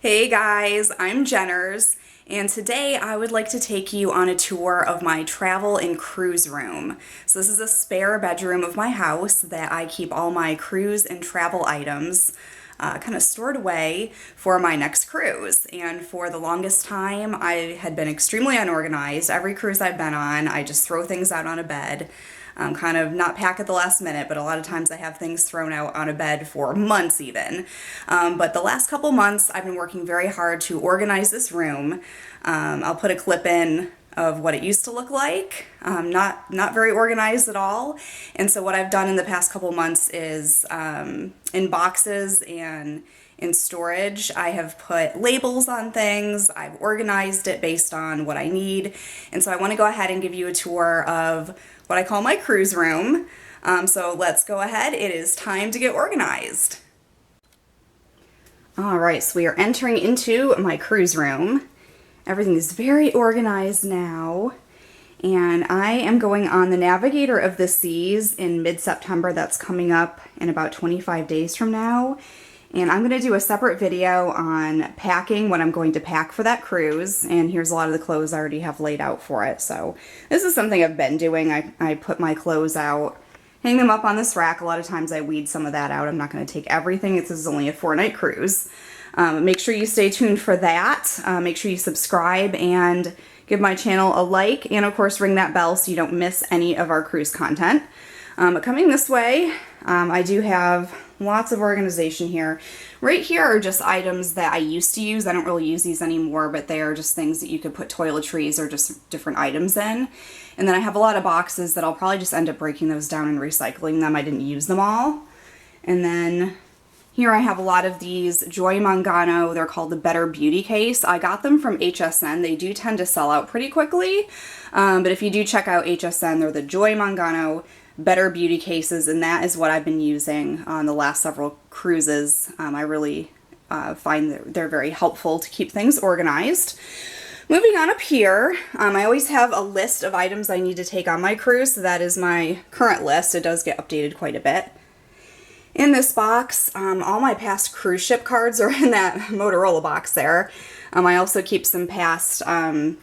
Hey guys, I'm Jenners, and today I would like to take you on a tour of my travel and cruise room. So this is a spare bedroom of my house that I keep all my cruise and travel items kind of stored away for my next cruise. And for the longest time, I had been extremely unorganized. Every cruise I've been on, I just throw things out on a bed. Kind of not pack at the last minute, but a lot of times I have things thrown out on a bed for months even. But the last couple months I've been working very hard to organize this room. I'll put a clip in of what it used to look like. Not very organized at all. And so what I've done in the past couple months is in boxes and in storage, I have put labels on things. I've organized it based on what I need. And so I want to go ahead and give you a tour of what I call my cruise room. So let's go ahead. It is time to get organized. All right, so we are entering into my cruise room. Everything is very organized now. And I am going on the Navigator of the Seas in mid-September. That's coming up in about 25 days from now. And I'm going to do a separate video on packing, what I'm going to pack for that cruise. And here's a lot of the clothes I already have laid out for it. So this is something I've been doing. I put my clothes out, hang them up on this rack. A lot of times I weed some of that out. I'm not going to take everything. This is only a 4-night cruise. Make sure you stay tuned for that. Make sure you subscribe and give my channel a like. And of course ring that bell so you don't miss any of our cruise content. But coming this way, I do have lots of organization here. Right here are just items that I used to use. I don't really use these anymore, but they are just things that you could put toiletries or just different items in. And then I have a lot of boxes that I'll probably just end up breaking those down and recycling them. I didn't use them all. And then here I have a lot of these Joy Mangano. They're called the Better Beauty Case. I got them from HSN. They do tend to sell out pretty quickly. But if you do check out HSN, they're the Joy Mangano Better Beauty Cases, and that is what I've been using on the last several cruises. I really find that they're very helpful to keep things organized. Moving on up here, I always have a list of items I need to take on my cruise, so that is my current list. It does get updated quite a bit. In this box, all my past cruise ship cards are in that Motorola box there. I also keep some past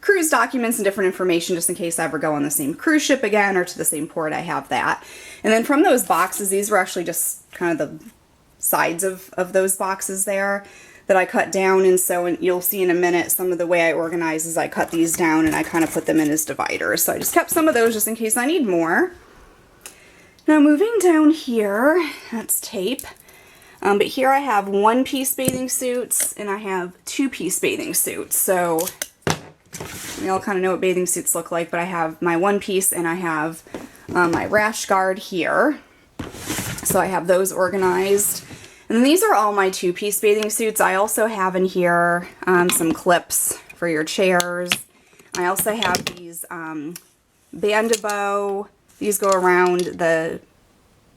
cruise documents and different information just in case I ever go on the same cruise ship again or to the same port. I have that. And then from those boxes, these were actually just kind of the sides of those boxes there that I cut down. And so you'll see in a minute some of the way I organize is I cut these down and I kind of put them in as dividers. So I just kept some of those just in case I need more. Now moving down here, that's tape. But here I have 1-piece bathing suits and I have 2-piece bathing suits. So we all kind of know what bathing suits look like, but I have my 1-piece and I have my rash guard here. So I have those organized. And then these are all my 2-piece bathing suits. I also have in here some clips for your chairs. I also have these Bandabo. These go around the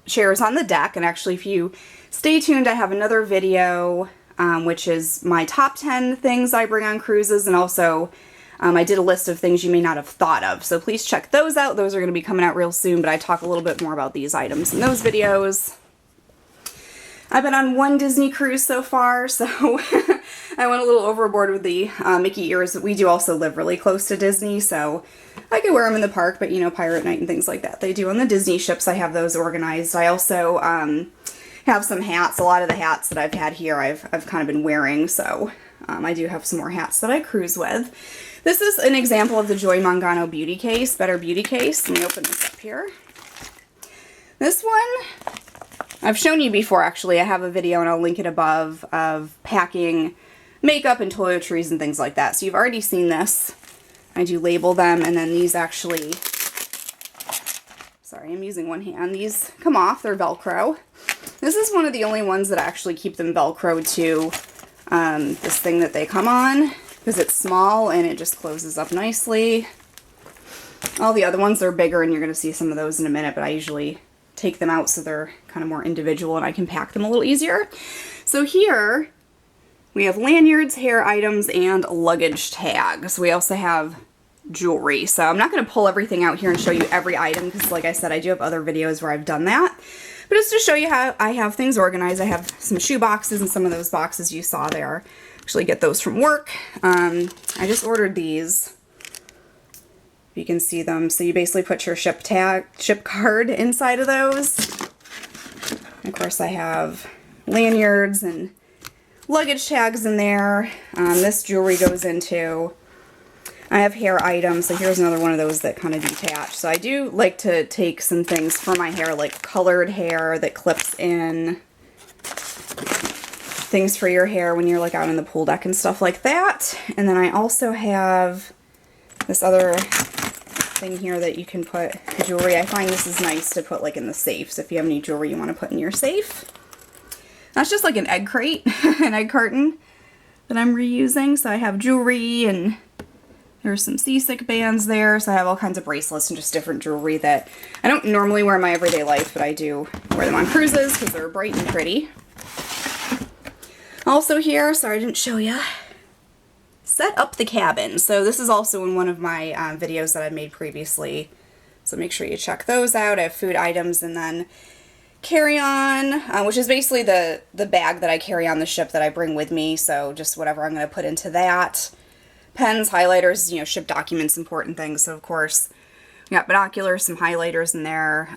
chairs on the deck, and actually if you stay tuned, I have another video which is my top 10 things I bring on cruises, and also I did a list of things you may not have thought of, so please check those out. Those are going to be coming out real soon, but I talk a little bit more about these items in those videos. I've been on one Disney cruise so far, so I went a little overboard with the Mickey ears. We do also live really close to Disney, so I could wear them in the park, but you know, Pirate Night and things like that they do on the Disney ships. I have those organized. I also have some hats. A lot of the hats that I've had here I've kind of been wearing, so I do have some more hats that I cruise with. This is an example of the Joy Mangano Beauty Case, Better Beauty Case. Let me open this up here. This one I've shown you before, actually. I have a video, and I'll link it above, of packing makeup and toiletries and things like that. So you've already seen this. I do label them, and then these actually, sorry, I'm using one hand. These come off. They're Velcro. This is one of the only ones that actually keep them Velcroed to this thing that they come on, because it's small and it just closes up nicely. All the other ones are bigger, and you're going to see some of those in a minute, but I usually take them out so they're kind of more individual and I can pack them a little easier. So here we have lanyards, hair items, and luggage tags. We also have jewelry. So I'm not going to pull everything out here and show you every item because, like I said, I do have other videos where I've done that. But just to show you how I have things organized, I have some shoe boxes and some of those boxes you saw there. Actually get those from work. I just ordered these. You can see them. So you basically put your ship card inside of those. And of course I have lanyards and luggage tags in there. This jewelry goes into. I have hair items, so here's another one of those that kind of detach. So I do like to take some things for my hair, like colored hair that clips in, things for your hair when you're like out in the pool deck and stuff like that. And then I also have this other thing here that you can put jewelry. I find this is nice to put like in the safes if you have any jewelry you want to put in your safe. That's just like an egg crate, an egg carton that I'm reusing. So I have jewelry and there's some seasick bands there. So I have all kinds of bracelets and just different jewelry that I don't normally wear in my everyday life, but I do wear them on cruises because they're bright and pretty. Also here, sorry I didn't show you, set up the cabin. So this is also in one of my videos that I've made previously. So make sure you check those out. I have food items and then carry-on, which is basically the bag that I carry on the ship that I bring with me. So just whatever I'm going to put into that. Pens, highlighters, you know, ship documents, important things. So of course, we got binoculars, some highlighters in there.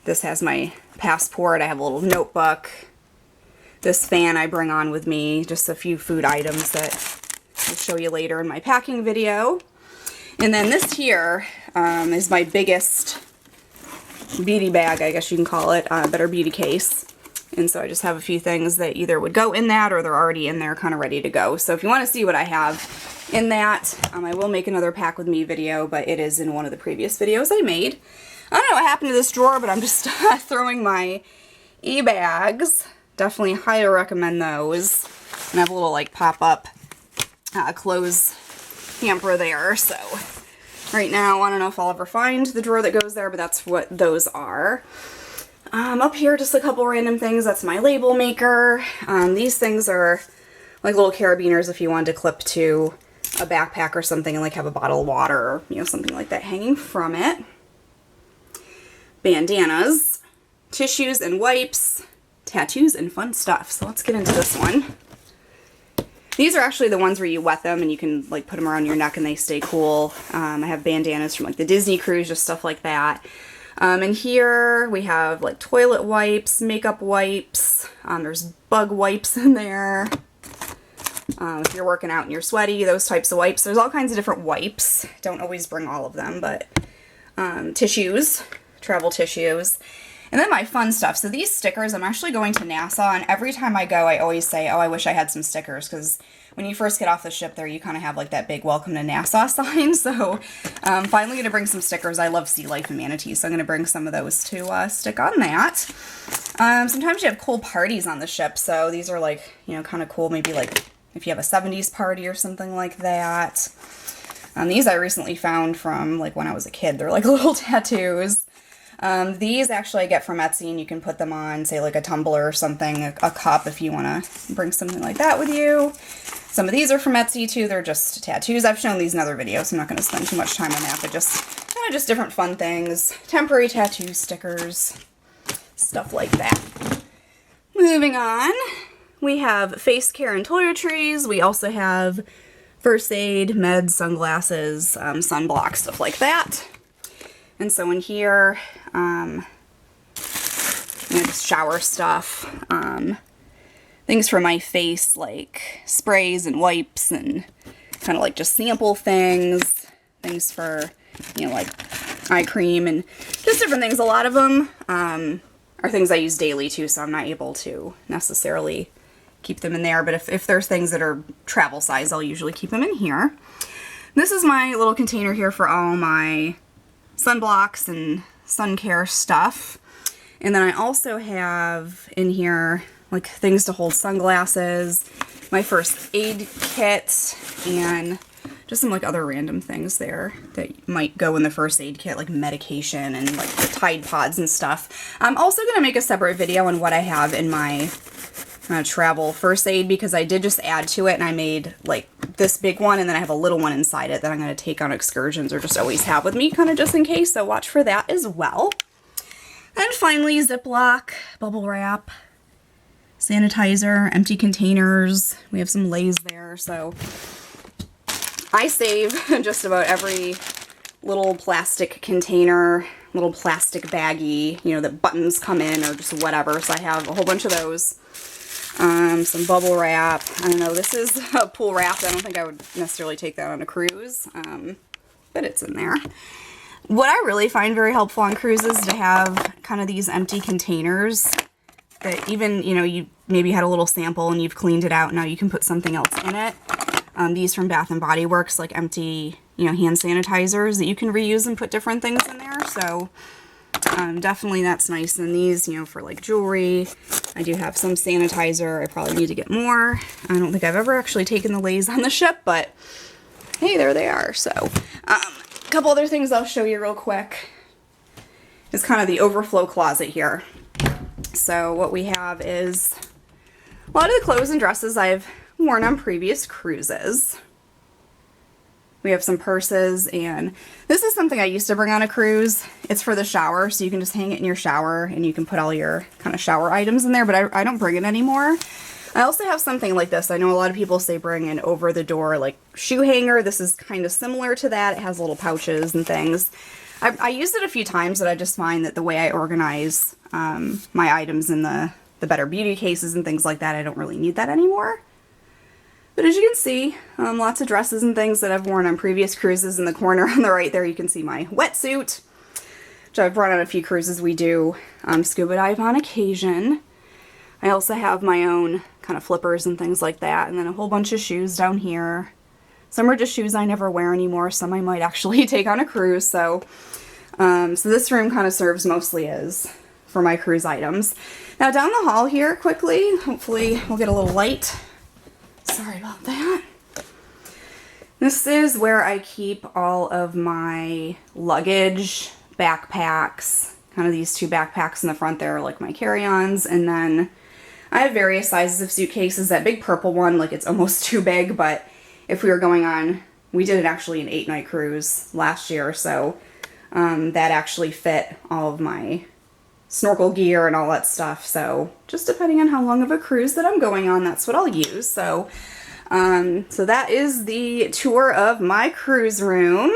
This has my passport. I have a little notebook. This fan I bring on with me. Just a few food items that I'll show you later in my packing video. And then this here is my biggest beauty bag, I guess you can call it, better beauty case. And so I just have a few things that either would go in that or they're already in there kind of ready to go. So if you want to see what I have in that, I will make another pack with me video, but it is in one of the previous videos I made. I don't know what happened to this drawer, but I'm just throwing my e-bags. Definitely highly recommend those. And I have a little like pop-up clothes hamper there. So right now, I don't know if I'll ever find the drawer that goes there, but that's what those are. Up here, just a couple random things. That's my label maker. These things are like little carabiners if you wanted to clip to a backpack or something and like have a bottle of water or, you know, something like that hanging from it. Bandanas, tissues and wipes, tattoos and fun stuff. So let's get into this one. These are actually the ones where you wet them and you can like put them around your neck and they stay cool. I have bandanas from like the Disney cruise, just stuff like that. And here we have like toilet wipes, makeup wipes, there's bug wipes in there. If you're working out and you're sweaty, those types of wipes. There's all kinds of different wipes. Don't always bring all of them, but tissues, travel tissues. And then my fun stuff. So these stickers, I'm actually going to Nassau, and every time I go, I always say, oh, I wish I had some stickers, because when you first get off the ship there, you kind of have like that big welcome to Nassau sign. So finally going to bring some stickers. I love sea life and manatees, so I'm going to bring some of those to stick on that. Sometimes you have cool parties on the ship, so these are like, you know, kind of cool. Maybe like if you have a 70s party or something like that. These I recently found from like when I was a kid. They're like little tattoos. These actually I get from Etsy, and you can put them on, say, like a tumbler or something, a cup if you want to bring something like that with you. Some of these are from Etsy, too. They're just tattoos. I've shown these in other videos, so I'm not going to spend too much time on that, but just kind of just different fun things. Temporary tattoo stickers, stuff like that. Moving on, we have face care and toiletries. We also have first aid, meds, sunglasses, sunblock, stuff like that. And so in here, you know, just shower stuff, things for my face like sprays and wipes and kind of like just sample things, things for, you know, like eye cream and just different things. A lot of them are things I use daily too, so I'm not able to necessarily keep them in there. But if there's things that are travel size, I'll usually keep them in here. This is my little container here for all my sunblocks and sun care stuff. And then I also have in here like things to hold sunglasses, my first aid kit, and just some like other random things there that might go in the first aid kit, like medication and like the Tide Pods and stuff. I'm also going to make a separate video on what I have in my travel first aid, because I did just add to it and I made like this big one, and then I have a little one inside it that I'm going to take on excursions or just always have with me, kind of just in case, so watch for that as well. And finally, Ziploc, bubble wrap, sanitizer, empty containers. We have some Lay's there, so I save just about every little plastic container, little plastic baggie, you know, that buttons come in or just whatever. So I have a whole bunch of those. Some bubble wrap. I don't know, this is a pool wrap. I don't think I would necessarily take that on a cruise, but it's in there. What I really find very helpful on cruises is to have kind of these empty containers that even, you know, you maybe had a little sample and you've cleaned it out, now you can put something else in it. These from Bath & Body Works, like empty, you know, hand sanitizers that you can reuse and put different things in there. So definitely that's nice. And these, you know, for like jewelry. I do have some sanitizer. I probably need to get more. I don't think I've ever actually taken the Lay's on the ship, but hey, there they are. So a couple other things I'll show you real quick is kind of the overflow closet here. So what we have is a lot of the clothes and dresses I've worn on previous cruises. We have some purses, and this is something I used to bring on a cruise. It's for the shower, so you can just hang it in your shower and you can put all your kind of shower items in there, but I don't bring it anymore. I also have something like this. I know a lot of people say bring an over-the-door like shoe hanger. This is kind of similar to that. It has little pouches and things. I used it a few times, but I just find that the way I organize my items in the Better Beauty cases and things like that, I don't really need that anymore. But as you can see, lots of dresses and things that I've worn on previous cruises. In the corner on the right there, you can see my wetsuit, which I've brought on a few cruises we do scuba dive on occasion. I also have my own kind of flippers and things like that, and then a whole bunch of shoes down here. Some are just shoes I never wear anymore, some I might actually take on a cruise. So this room kind of serves mostly as for my cruise items. Now down the hall here quickly, hopefully we'll get a little light. Sorry about that. This is where I keep all of my luggage, backpacks, kind of these two backpacks in the front there, like my carry-ons, and then I have various sizes of suitcases. That big purple one, like it's almost too big, but if we were going on, we did it actually an 8-night cruise last year, so that actually fit all of my snorkel gear and all that stuff. So just depending on how long of a cruise that I'm going on, that's what I'll use. So so that is the tour of my cruise room.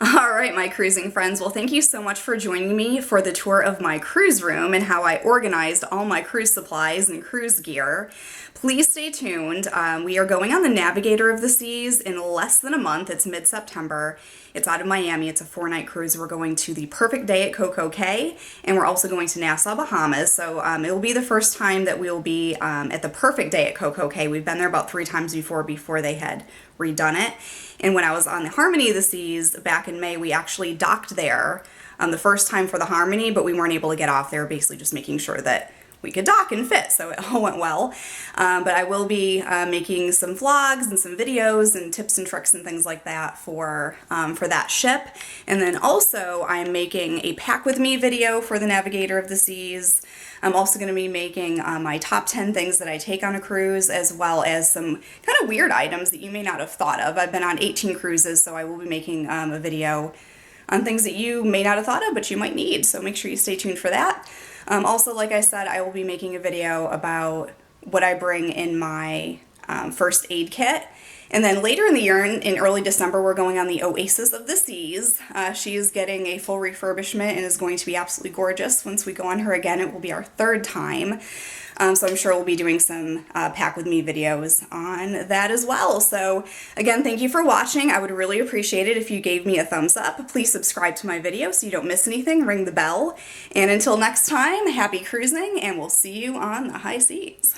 All right, my cruising friends. Well, thank you so much for joining me for the tour of my cruise room and how I organized all my cruise supplies and cruise gear. Please stay tuned. We are going on the Navigator of the Seas in less than a month. It's mid-September. It's out of Miami. It's a 4-night cruise. We're going to the Perfect Day at Coco Cay, and we're also going to Nassau, Bahamas. So it will be the first time that we'll be at the Perfect Day at Coco Cay. We've been there about 3 times before they had redone it. And when I was on the Harmony of the Seas back in May, we actually docked there the first time for the Harmony, but we weren't able to get off there, basically just making sure that we could dock and fit, so it all went well. But I will be making some vlogs and some videos and tips and tricks and things like that for that ship. And then also I'm making a pack with me video for the Navigator of the Seas. I'm also going to be making my top 10 things that I take on a cruise, as well as some kind of weird items that you may not have thought of. I've been on 18 cruises, so I will be making a video on things that you may not have thought of, but you might need. So make sure you stay tuned for that. Also, like I said, I will be making a video about what I bring in my first aid kit. And then later in the year, in early December, we're going on the Oasis of the Seas. She is getting a full refurbishment and is going to be absolutely gorgeous. Once we go on her again, it will be our 3rd time. So I'm sure we'll be doing some pack with me videos on that as well. So again, thank you for watching. I would really appreciate it if you gave me a thumbs up. Please subscribe to my video so you don't miss anything. Ring the bell. And until next time, happy cruising, and we'll see you on the high seas.